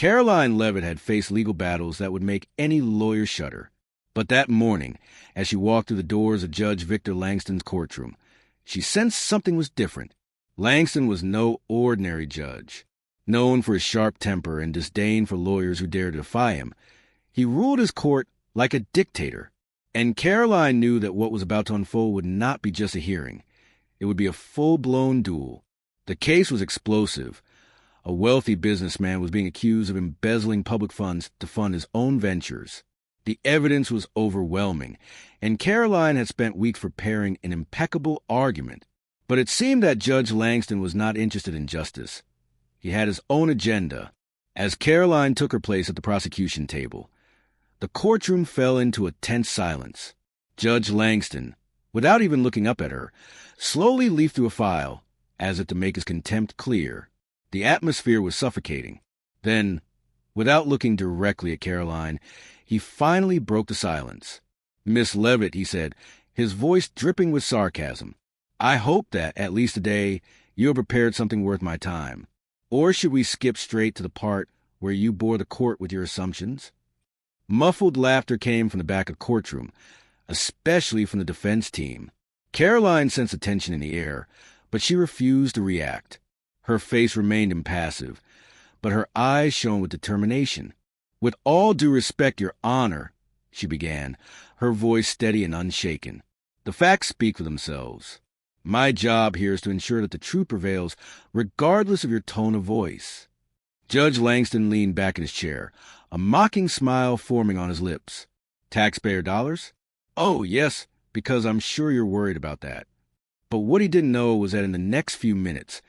Karoline Leavitt had faced legal battles that would make any lawyer shudder. But that morning, as she walked through the doors of Judge Victor Langston's courtroom, she sensed something was different. Langston was no ordinary judge. Known for his sharp temper and disdain for lawyers who dared to defy him, he ruled his court like a dictator. And Karoline knew that what was about to unfold would not be just a hearing. It would be a full-blown duel. The case was explosive. A wealthy businessman was being accused of embezzling public funds to fund his own ventures. The evidence was overwhelming, and Karoline had spent weeks preparing an impeccable argument. But it seemed that Judge Langston was not interested in justice. He had his own agenda. As Karoline took her place at the prosecution table, the courtroom fell into a tense silence. Judge Langston, without even looking up at her, slowly leafed through a file, as if to make his contempt clear. The atmosphere was suffocating. Then, without looking directly at Karoline, he finally broke the silence. "Miss Levitt," he said, his voice dripping with sarcasm, "I hope that, at least today, you have prepared something worth my time. Or should we skip straight to the part where you bore the court with your assumptions?" Muffled laughter came from the back of the courtroom, especially from the defense team. Karoline sensed the tension in the air, but she refused to react. Her face remained impassive, but her eyes shone with determination. "With all due respect, Your Honor," she began, her voice steady and unshaken. "The facts speak for themselves. My job here is to ensure that the truth prevails, regardless of your tone of voice." Judge Langston leaned back in his chair, a mocking smile forming on his lips. "Taxpayer dollars? Oh, yes, because I'm sure you're worried about that." But what he didn't know was that in the next few minutes,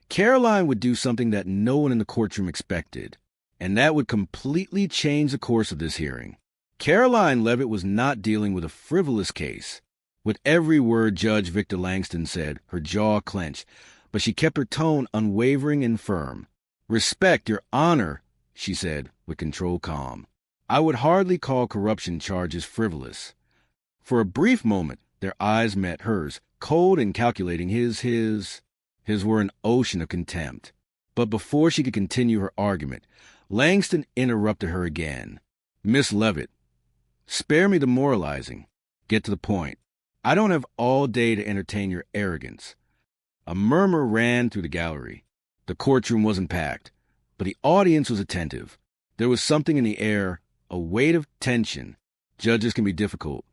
Karoline would do something that no one in the courtroom expected, and that would completely change the course of this hearing. Karoline Leavitt was not dealing with a frivolous case. With every word Judge Victor Langston said, her jaw clenched, but she kept her tone unwavering and firm. "Respect, Your Honor," she said, with controlled calm. "I would hardly call corruption charges frivolous." For a brief moment, their eyes met, hers, cold and calculating. His were an ocean of contempt. But before she could continue her argument, Langston interrupted her again. "Miss Leavitt, spare me the moralizing. Get to the point. I don't have all day to entertain your arrogance." A murmur ran through the gallery. The courtroom wasn't packed, but the audience was attentive. There was something in the air, a weight of tension. Judges can be difficult,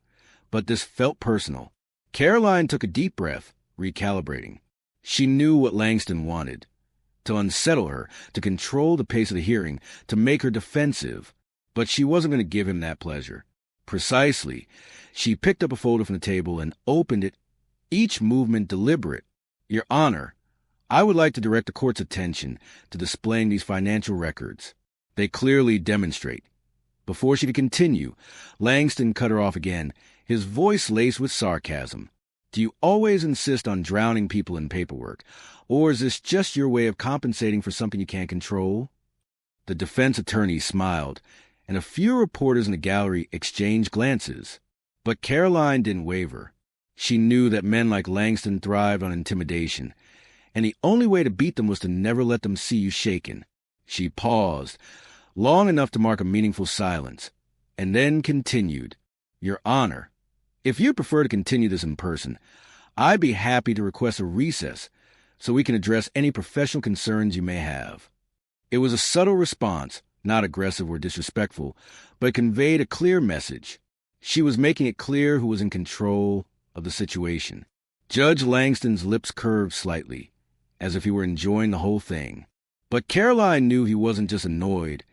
but this felt personal. Karoline took a deep breath, recalibrating. She knew what Langston wanted: to unsettle her, to control the pace of the hearing, to make her defensive. But she wasn't going to give him that pleasure. Precisely. She picked up a folder from the table and opened it, each movement deliberate. "Your Honor, I would like to direct the court's attention to displaying these financial records. They clearly demonstrate." Before she could continue, Langston cut her off again, his voice laced with sarcasm. "Do you always insist on drowning people in paperwork, or is this just your way of compensating for something you can't control?" The defense attorney smiled, and a few reporters in the gallery exchanged glances. But Karoline didn't waver. She knew that men like Langston thrived on intimidation, and the only way to beat them was to never let them see you shaken. She paused, long enough to mark a meaningful silence, and then continued. "Your Honor, if you'd prefer to continue this in person, I'd be happy to request a recess so we can address any professional concerns you may have." It was a subtle response, not aggressive or disrespectful, but it conveyed a clear message. She was making it clear who was in control of the situation. Judge Langston's lips curved slightly, as if he were enjoying the whole thing. But Karoline knew he wasn't just annoyed.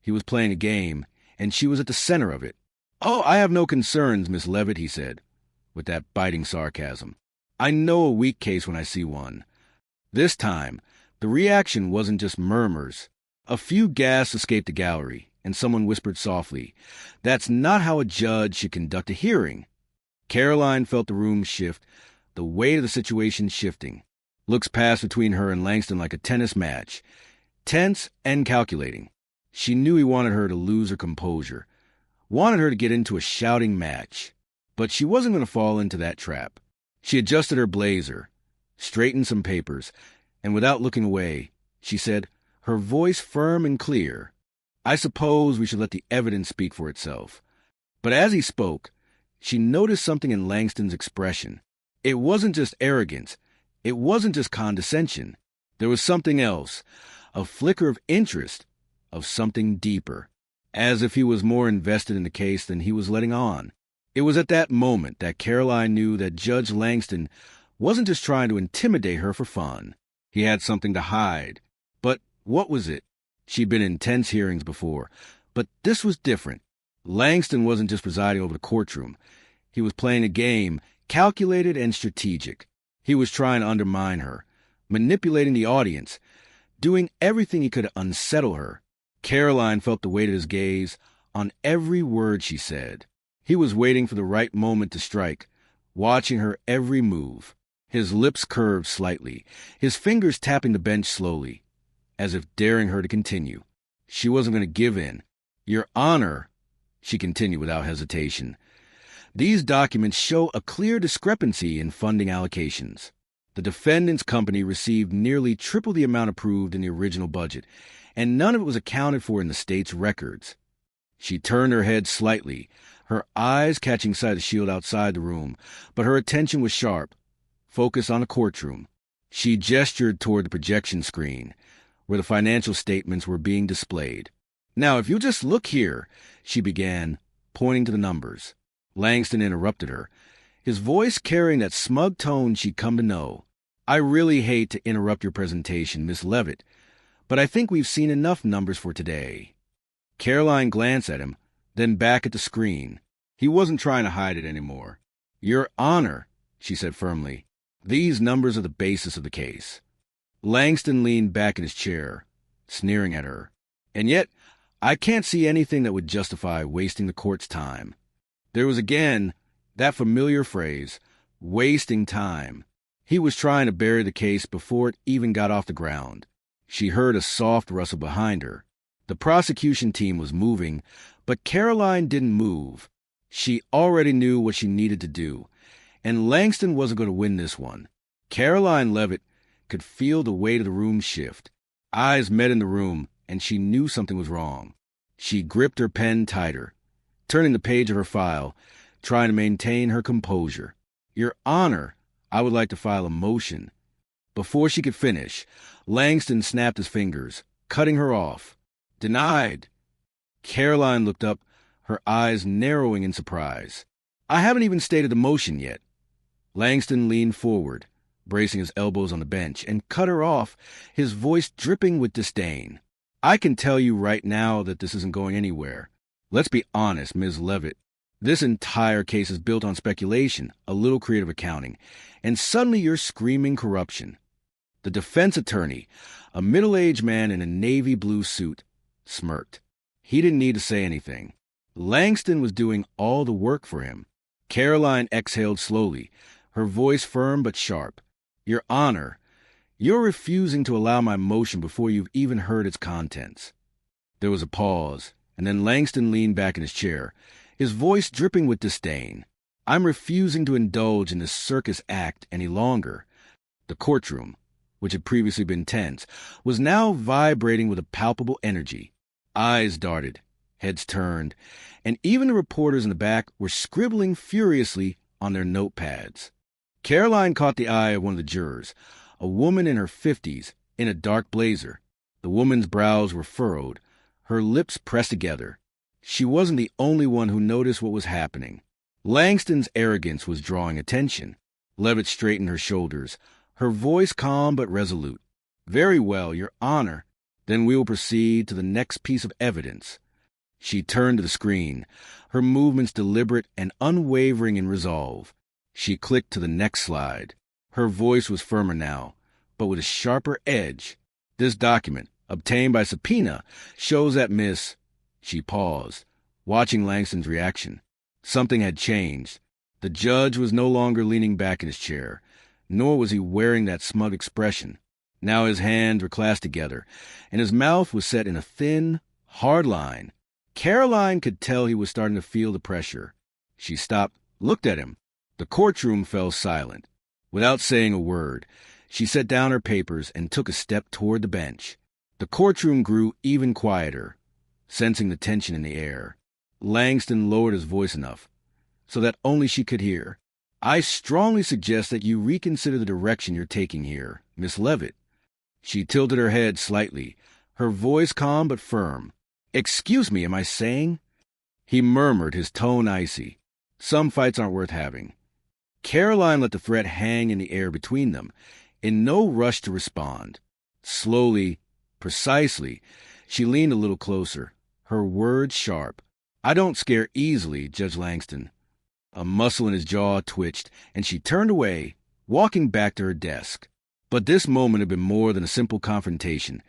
He was playing a game, and she was at the center of it. "Oh, I have no concerns, Miss Leavitt," he said, with that biting sarcasm. "I know a weak case when I see one." This time, the reaction wasn't just murmurs. A few gasps escaped the gallery, and someone whispered softly, "That's not how a judge should conduct a hearing." Karoline felt the room shift, the weight of the situation shifting. Looks passed between her and Langston like a tennis match, tense and calculating. She knew he wanted her to lose her composure, wanted her to get into a shouting match. But she wasn't going to fall into that trap. She adjusted her blazer, straightened some papers, and without looking away, she said, her voice firm and clear, I suppose we should let the evidence speak for itself. But as he spoke, she noticed something in Langston's expression. It wasn't just arrogance. It wasn't just condescension. There was something else, a flicker of interest, of something deeper, as if he was more invested in the case than he was letting on. It was at that moment that Karoline knew that Judge Langston wasn't just trying to intimidate her for fun. He had something to hide. But what was it? She'd been in tense hearings before, but this was different. Langston wasn't just presiding over the courtroom. He was playing a game, calculated and strategic. He was trying to undermine her, manipulating the audience, doing everything he could to unsettle her. Karoline felt the weight of his gaze on every word she said. He was waiting for the right moment to strike, watching her every move. His lips curved slightly, his fingers tapping the bench slowly, as if daring her to continue. She wasn't going to give in. Your Honor, she continued without hesitation, these documents show a clear discrepancy in funding allocations. The defendant's company received nearly triple the amount approved in the original budget, and none of it was accounted for in the state's records. She turned her head slightly, her eyes catching sight of the shield outside the room, but her attention was sharp, focused on the courtroom. She gestured toward the projection screen, where the financial statements were being displayed. Now, if you just look here, she began, pointing to the numbers. Langston interrupted her, his voice carrying that smug tone she'd come to know. I really hate to interrupt your presentation, Miss Levitt, but I think we've seen enough numbers for today. Karoline glanced at him, then back at the screen. He wasn't trying to hide it anymore. Your Honor, she said firmly, these numbers are the basis of the case. Langston leaned back in his chair, sneering at her. And yet, I can't see anything that would justify wasting the court's time. There was again that familiar phrase, wasting time. He was trying to bury the case before it even got off the ground. She heard a soft rustle behind her. The prosecution team was moving, but Karoline didn't move. She already knew what she needed to do, and Langston wasn't going to win this one. Karoline Leavitt could feel the weight of the room shift. Eyes met in the room, and she knew something was wrong. She gripped her pen tighter, turning the page of her file, trying to maintain her composure. Your Honor, I would like to file a motion. Before she could finish, Langston snapped his fingers, cutting her off. Denied. Karoline looked up, her eyes narrowing in surprise. I haven't even stated the motion yet. Langston leaned forward, bracing his elbows on the bench, and cut her off, his voice dripping with disdain. I can tell you right now that this isn't going anywhere. Let's be honest, Ms. Levitt. This entire case is built on speculation, a little creative accounting, and suddenly you're screaming corruption. The defense attorney, a middle-aged man in a navy blue suit, smirked. He didn't need to say anything. Langston was doing all the work for him. Karoline exhaled slowly, her voice firm but sharp. Your Honor, you're refusing to allow my motion before you've even heard its contents. There was a pause, and then Langston leaned back in his chair, his voice dripping with disdain. I'm refusing to indulge in this circus act any longer. The courtroom, which had previously been tense, was now vibrating with a palpable energy. Eyes darted, heads turned, and even the reporters in the back were scribbling furiously on their notepads. Karoline caught the eye of one of the jurors, a woman in her 50s, in a dark blazer. The woman's brows were furrowed, her lips pressed together. She wasn't the only one who noticed what was happening. Langston's arrogance was drawing attention. Levitt straightened her shoulders, her voice calm but resolute. Very well, Your Honor. Then we will proceed to the next piece of evidence. She turned to the screen, her movements deliberate and unwavering in resolve. She clicked to the next slide. Her voice was firmer now, but with a sharper edge. This document, obtained by subpoena, shows that Miss... She paused, watching Langston's reaction. Something had changed. The judge was no longer leaning back in his chair, nor was he wearing that smug expression. Now his hands were clasped together, and his mouth was set in a thin, hard line. Karoline could tell he was starting to feel the pressure. She stopped, looked at him. The courtroom fell silent. Without saying a word, she set down her papers and took a step toward the bench. The courtroom grew even quieter. sensing the tension in the air. Langston lowered his voice enough so that only she could hear. "I strongly suggest that you reconsider the direction you're taking here, Miss Leavitt." She tilted her head slightly, her voice calm but firm. "Excuse me, am I saying?" He murmured, his tone icy. "Some fights aren't worth having." Karoline let the threat hang in the air between them, in no rush to respond. Slowly, precisely, she leaned a little closer, her words sharp. "I don't scare easily, Judge Langston." A muscle in his jaw twitched, and she turned away, walking back to her desk. But this moment had been more than a simple confrontation.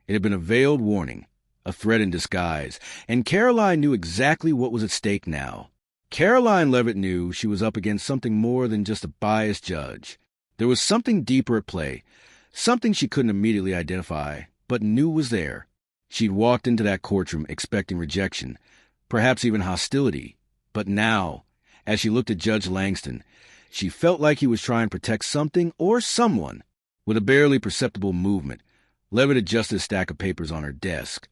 It had been a veiled warning, a threat in disguise, and Karoline knew exactly what was at stake now. Karoline Leavitt knew she was up against something more than just a biased judge. There was something deeper at play, something she couldn't immediately identify, but knew was there. She'd walked into that courtroom expecting rejection, perhaps even hostility. But now, as she looked at Judge Langston, she felt like he was trying to protect something or someone. With a barely perceptible movement, Levitt adjusted a stack of papers on her desk,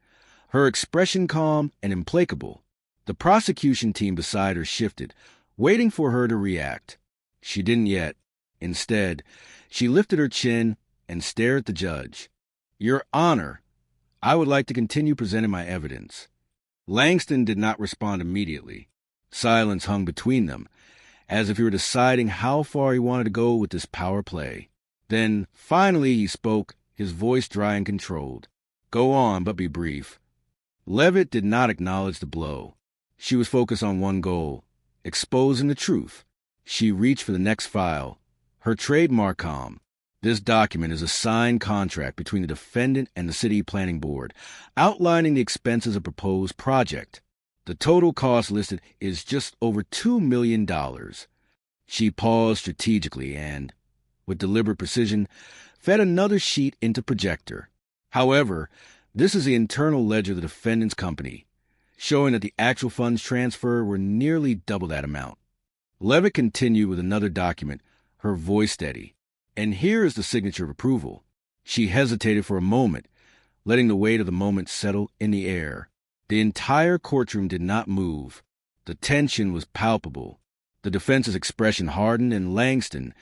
her expression calm and implacable. The prosecution team beside her shifted, waiting for her to react. She didn't yet. Instead, she lifted her chin and stared at the judge. "Your Honor, I would like to continue presenting my evidence." Langston did not respond immediately. Silence hung between them, as if he were deciding how far he wanted to go with this power play. Then, finally, he spoke, his voice dry and controlled. "Go on, but be brief." Levitt did not acknowledge the blow. She was focused on one goal, exposing the truth. She reached for the next file, her trademark calm. "This document is a signed contract between the defendant and the City Planning Board, outlining the expenses of a proposed project. The total cost listed is just over $2 million. She paused strategically and, with deliberate precision, fed another sheet into projector. "However, this is the internal ledger of the defendant's company, showing that the actual funds transferred were nearly double that amount." Levitt continued with another document, her voice steady. "And here is the signature of approval." She hesitated for a moment, letting the weight of the moment settle in the air. The entire courtroom did not move. The tension was palpable. The defense's expression hardened, and Langston,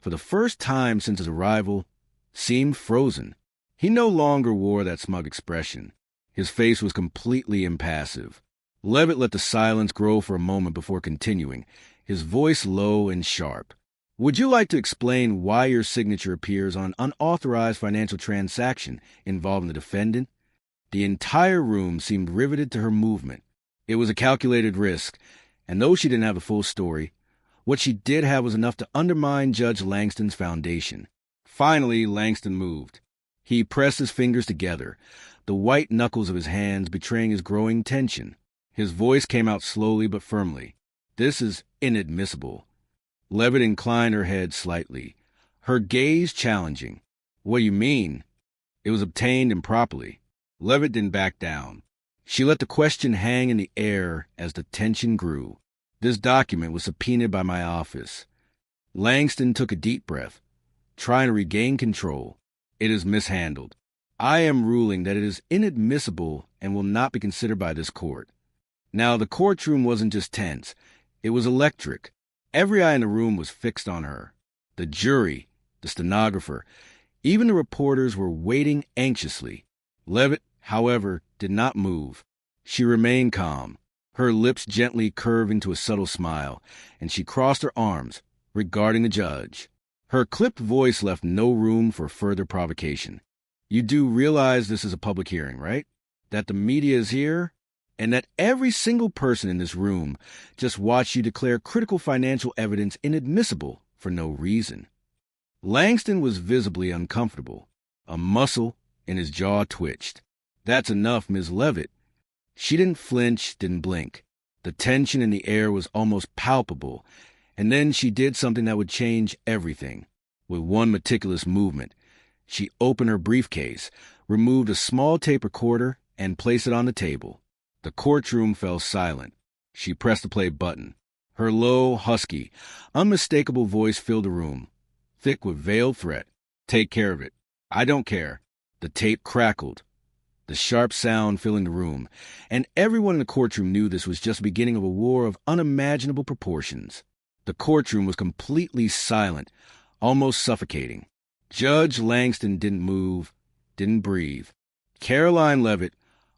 for the first time since his arrival, seemed frozen. He no longer wore that smug expression. His face was completely impassive. Levitt let the silence grow for a moment before continuing, his voice low and sharp. "Would you like to explain why your signature appears on an unauthorized financial transaction involving the defendant?" The entire room seemed riveted to her movement. It was a calculated risk, and though she didn't have the full story, what she did have was enough to undermine Judge Langston's foundation. Finally, Langston moved. He pressed his fingers together, the white knuckles of his hands betraying his growing tension. His voice came out slowly but firmly. "This is inadmissible." Leavitt inclined her head slightly, her gaze challenging. "What do you mean?" "It was obtained improperly." Levitt didn't back down. She let the question hang in the air as the tension grew. "This document was subpoenaed by my office." Langston took a deep breath, trying to regain control. "It is mishandled. I am ruling that it is inadmissible and will not be considered by this court." Now, the courtroom wasn't just tense. It was electric. Every eye in the room was fixed on her. The jury, the stenographer, even the reporters were waiting anxiously. Levitt, however, did not move. She remained calm, her lips gently curved into a subtle smile, and she crossed her arms, regarding the judge. Her clipped voice left no room for further provocation. "You do realize this is a public hearing, right? That the media is here? And that every single person in this room just watched you declare critical financial evidence inadmissible for no reason." Langston was visibly uncomfortable. A muscle in his jaw twitched. "That's enough, Ms. Leavitt." She didn't flinch, didn't blink. The tension in the air was almost palpable, and then she did something that would change everything. With one meticulous movement, she opened her briefcase, removed a small tape recorder, and placed it on the table. The courtroom fell silent. She pressed the play button. Her low, husky, unmistakable voice filled the room, thick with veiled threat. "Take care of it." "I don't care." The tape crackled. the sharp sound filling the room, and everyone in the courtroom knew this was just the beginning of a war of unimaginable proportions. The courtroom was completely silent, almost suffocating. Judge Langston didn't move, didn't breathe. Karoline Leavitt,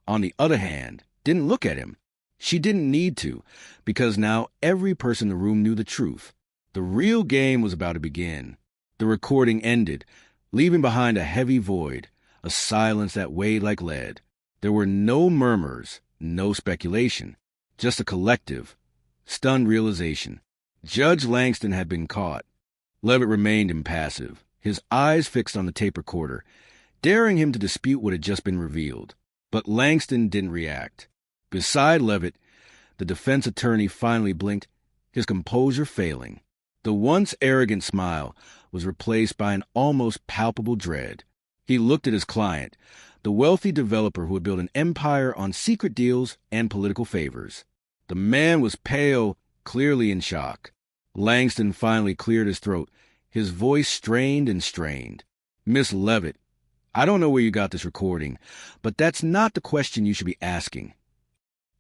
on the other hand, didn't look at him. She didn't need to, because now every person in the room knew the truth. The real game was about to begin. The recording ended, leaving behind a heavy void, a silence that weighed like lead. There were no murmurs, no speculation, just a collective, stunned realization. Judge Langston had been caught. Levitt remained impassive, his eyes fixed on the tape recorder, daring him to dispute what had just been revealed. But Langston didn't react. Beside Levitt, the defense attorney finally blinked, his composure failing. The once arrogant smile was replaced by an almost palpable dread. He looked at his client, the wealthy developer who had built an empire on secret deals and political favors. The man was pale, clearly in shock. Langston finally cleared his throat, his voice strained and strained. "Miss Levitt, I don't know where you got this recording, but that's not the question you should be asking."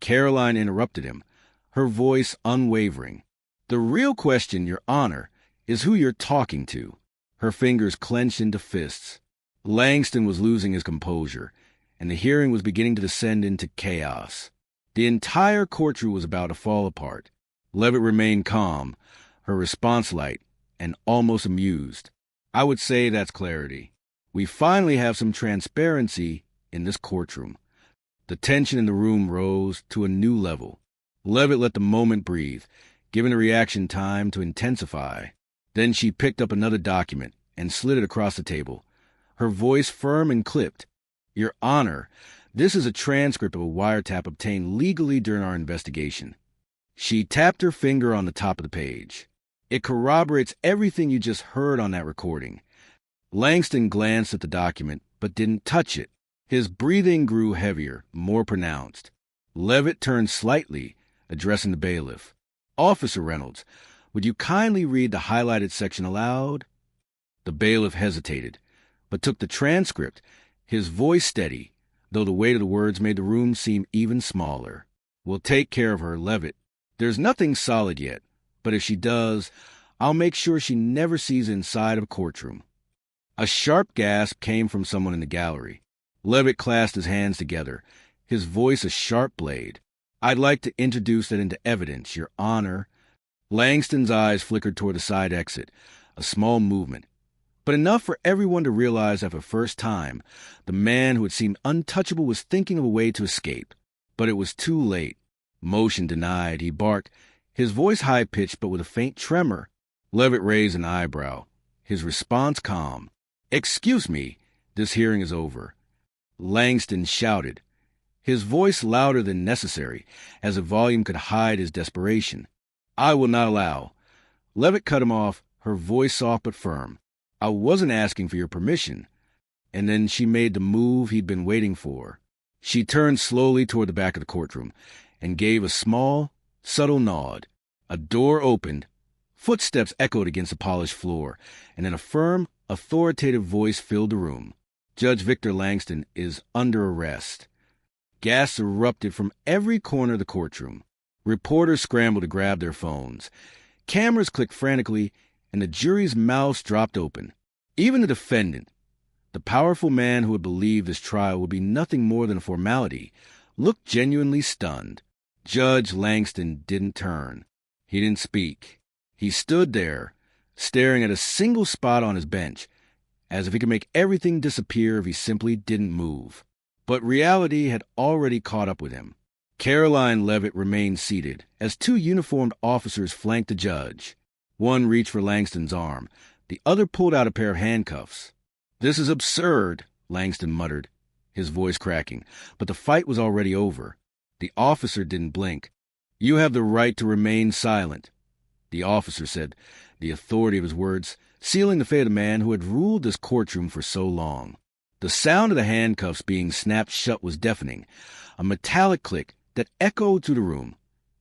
Karoline interrupted him, her voice unwavering. "The real question, Your Honor, is who you're talking to." Her fingers clenched into fists. Langston was losing his composure, and the hearing was beginning to descend into chaos. The entire courtroom was about to fall apart. Levitt remained calm, her response light, and almost amused. "I would say that's clarity. We finally have some transparency in this courtroom." The tension in the room rose to a new level. Levitt let the moment breathe, giving the reaction time to intensify. Then she picked up another document and slid it across the table, her voice firm and clipped. "Your Honor, this is a transcript of a wiretap obtained legally during our investigation." She tapped her finger on the top of the page. "It corroborates everything you just heard on that recording." Langston glanced at the document, but didn't touch it. His breathing grew heavier, more pronounced. Levitt turned slightly, addressing the bailiff. "Officer Reynolds, would you kindly read the highlighted section aloud?" The bailiff hesitated, but took the transcript, his voice steady, though the weight of the words made the room seem even smaller. "We'll take care of her, Levitt. There's nothing solid yet, but if she does, I'll make sure she never sees inside of a courtroom." A sharp gasp came from someone in the gallery. Levitt clasped his hands together, his voice a sharp blade. "I'd like to introduce that into evidence, Your Honor." Langston's eyes flickered toward the side exit, a small movement, but enough for everyone to realize that for the first time, the man who had seemed untouchable was thinking of a way to escape. But it was too late. Motion denied, he barked, his voice high-pitched but with a faint tremor. Levitt raised an eyebrow, his response calm. "Excuse me, this hearing is over." Langston shouted, his voice louder than necessary, as the volume could hide his desperation. "I will not allow." Levitt cut him off, her voice soft but firm. "I wasn't asking for your permission." And then she made the move he'd been waiting for. She turned slowly toward the back of the courtroom and gave a small, subtle nod. A door opened. Footsteps echoed against the polished floor, and then a firm, authoritative voice filled the room. "Judge Victor Langston is under arrest." Gasps erupted from every corner of the courtroom. Reporters scrambled to grab their phones. Cameras clicked frantically, and the jury's mouths dropped open. Even the defendant, the powerful man who had believed this trial would be nothing more than a formality, looked genuinely stunned. Judge Langston didn't turn. He didn't speak. He stood there, staring at a single spot on his bench, as if he could make everything disappear if he simply didn't move. But reality had already caught up with him. Karoline Leavitt remained seated, as two uniformed officers flanked the judge. One reached for Langston's arm. The other pulled out a pair of handcuffs. "This is absurd," Langston muttered, his voice cracking, but the fight was already over. The officer didn't blink. "You have the right to remain silent," the officer said, the authority of his words sealing the fate of the man who had ruled this courtroom for so long. The sound of the handcuffs being snapped shut was deafening, a metallic click that echoed through the room,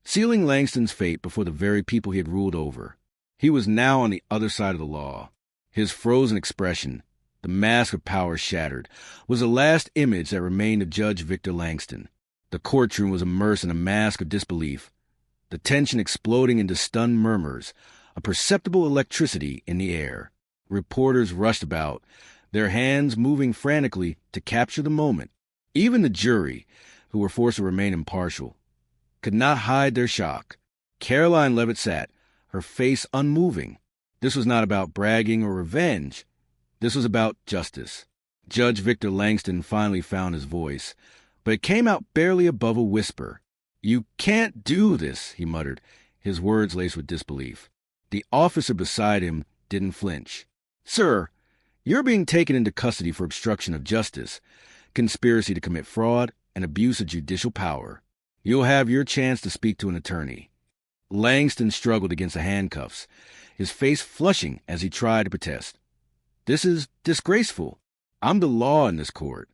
sealing Langston's fate before the very people he had ruled over. He was now on the other side of the law, his frozen expression The mask of power shattered was the last image that remained of Judge Victor Langston. The courtroom was immersed in a mask of disbelief, the tension exploding into stunned murmurs, a perceptible electricity in the air. Reporters rushed about, their hands moving frantically to capture the moment. Even the jury, who were forced to remain impartial, could not hide their shock. Karoline Leavitt sat, her face unmoving. This was not about bragging or revenge. This was about justice. Judge Victor Langston finally found his voice, but it came out barely above a whisper. "You can't do this," he muttered, his words laced with disbelief. The officer beside him didn't flinch. "Sir, you're being taken into custody for obstruction of justice, conspiracy to commit fraud, and abuse of judicial power. You'll have your chance to speak to an attorney." Langston struggled against the handcuffs, his face flushing as he tried to protest. "This is disgraceful. I'm the law in this court."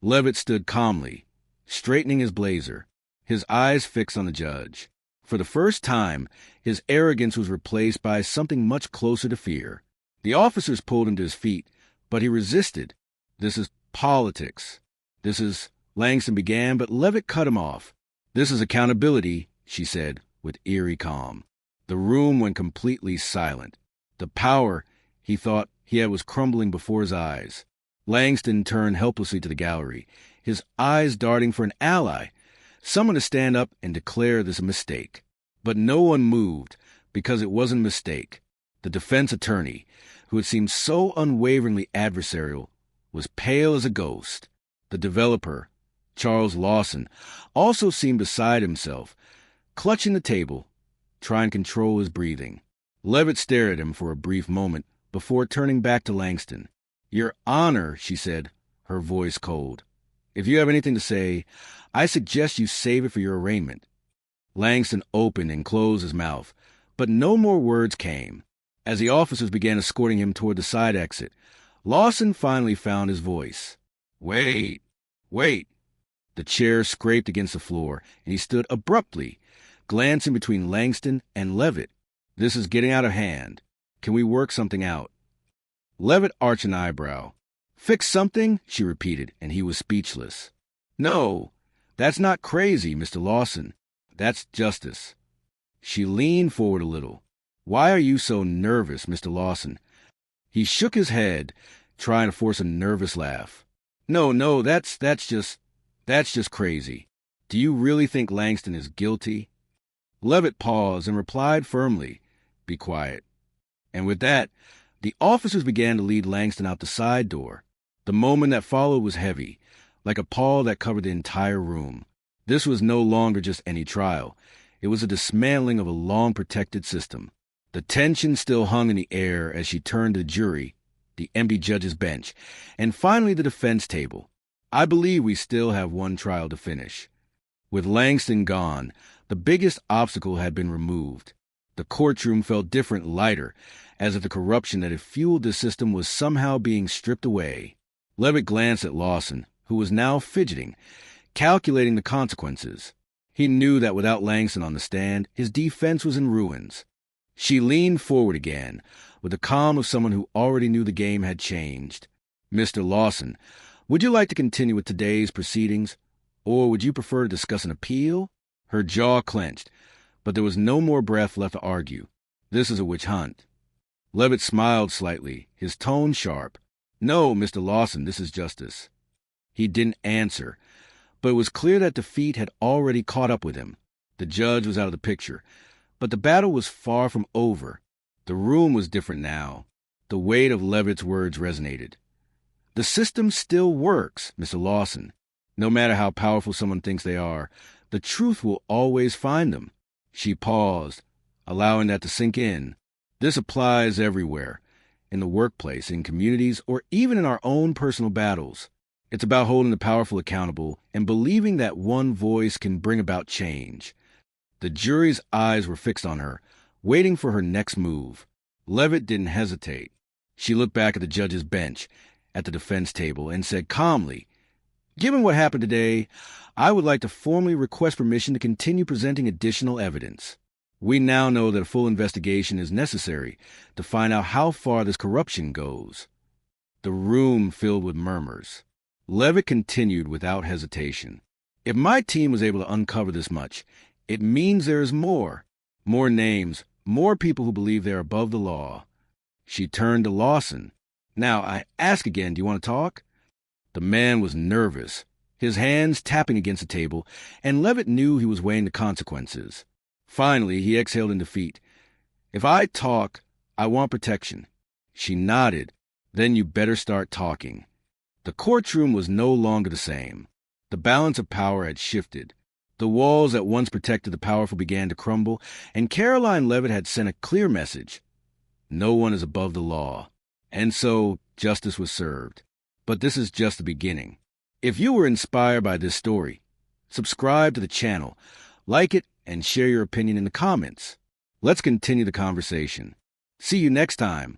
Levitt stood calmly, straightening his blazer, his eyes fixed on the judge. For the first time, his arrogance was replaced by something much closer to fear. The officers pulled him to his feet, but he resisted. "This is politics. This is—" Langston began, but Levitt cut him off. "This is accountability," she said, with eerie calm. The room went completely silent. The power he thought he had was crumbling before his eyes. Langston turned helplessly to the gallery, his eyes darting for an ally, someone to stand up and declare this a mistake. But no one moved, because it wasn't a mistake. The defense attorney, who had seemed so unwaveringly adversarial, was pale as a ghost. The developer, Charles Lawson, also seemed beside himself, clutching the table, trying to control his breathing. Levitt stared at him for a brief moment before turning back to Langston. "Your Honor," she said, her voice cold, "if you have anything to say, I suggest you save it for your arraignment." Langston opened and closed his mouth, but no more words came. As the officers began escorting him toward the side exit, Lawson finally found his voice. Wait. The chair scraped against the floor, and he stood abruptly, glancing between Langston and Levitt. "This is getting out of hand. Can we work something out?" Levitt arched an eyebrow. "Fix something?" she repeated, and he was speechless. "No, that's not crazy, Mr. Lawson. That's justice." She leaned forward a little. "Why are you so nervous, Mr. Lawson?" He shook his head, trying to force a nervous laugh. No, that's just crazy. Do you really think Langston is guilty?" Levitt paused and replied firmly, "Be quiet." And with that, the officers began to lead Langston out the side door. The moment that followed was heavy, like a pall that covered the entire room. This was no longer just any trial. It was a dismantling of a long-protected system. The tension still hung in the air as she turned to the jury, the empty judge's bench, and finally the defense table. "I believe we still have one trial to finish." With Langston gone, the biggest obstacle had been removed. The courtroom felt different, lighter, as if the corruption that had fueled the system was somehow being stripped away. Levitt glanced at Lawson, who was now fidgeting, calculating the consequences. He knew that without Langston on the stand, his defense was in ruins. She leaned forward again, with the calm of someone who already knew the game had changed. "Mr. Lawson, would you like to continue with today's proceedings, or would you prefer to discuss an appeal?" Her jaw clenched, but there was no more breath left to argue. This is a witch hunt. Levitt smiled slightly, his tone sharp. "No, Mr. Lawson, this is justice." He didn't answer, but it was clear that defeat had already caught up with him. The judge was out of the picture, but the battle was far from over. The room was different now. The weight of Levitt's words resonated. "The system still works, Mr. Lawson. No matter how powerful someone thinks they are, the truth will always find them." She paused, allowing that to sink in. This applies everywhere, in the workplace, in communities, or even in our own personal battles. It's about holding the powerful accountable and believing that one voice can bring about change. The jury's eyes were fixed on her, waiting for her next move. Levitt didn't hesitate. She looked back at the judge's bench, at the defense table, and said calmly, "Given what happened today, I would like to formally request permission to continue presenting additional evidence. We now know that a full investigation is necessary to find out how far this corruption goes." The room filled with murmurs. Levitt continued without hesitation. If my team was able to uncover this much, it means there is more. More names, more people who believe they're above the law. She turned to Lawson. Now, I ask again, do you want to talk? The man was nervous, his hands tapping against the table, and Levitt knew he was weighing the consequences. Finally, he exhaled in defeat. If I talk, I want protection. She nodded. Then you better start talking. The courtroom was no longer the same. The balance of power had shifted. The walls that once protected the powerful began to crumble, and Karoline Leavitt had sent a clear message. No one is above the law. And so, justice was served. But this is just the beginning. If you were inspired by this story, subscribe to the channel, like it, and share your opinion in the comments. Let's continue the conversation. See you next time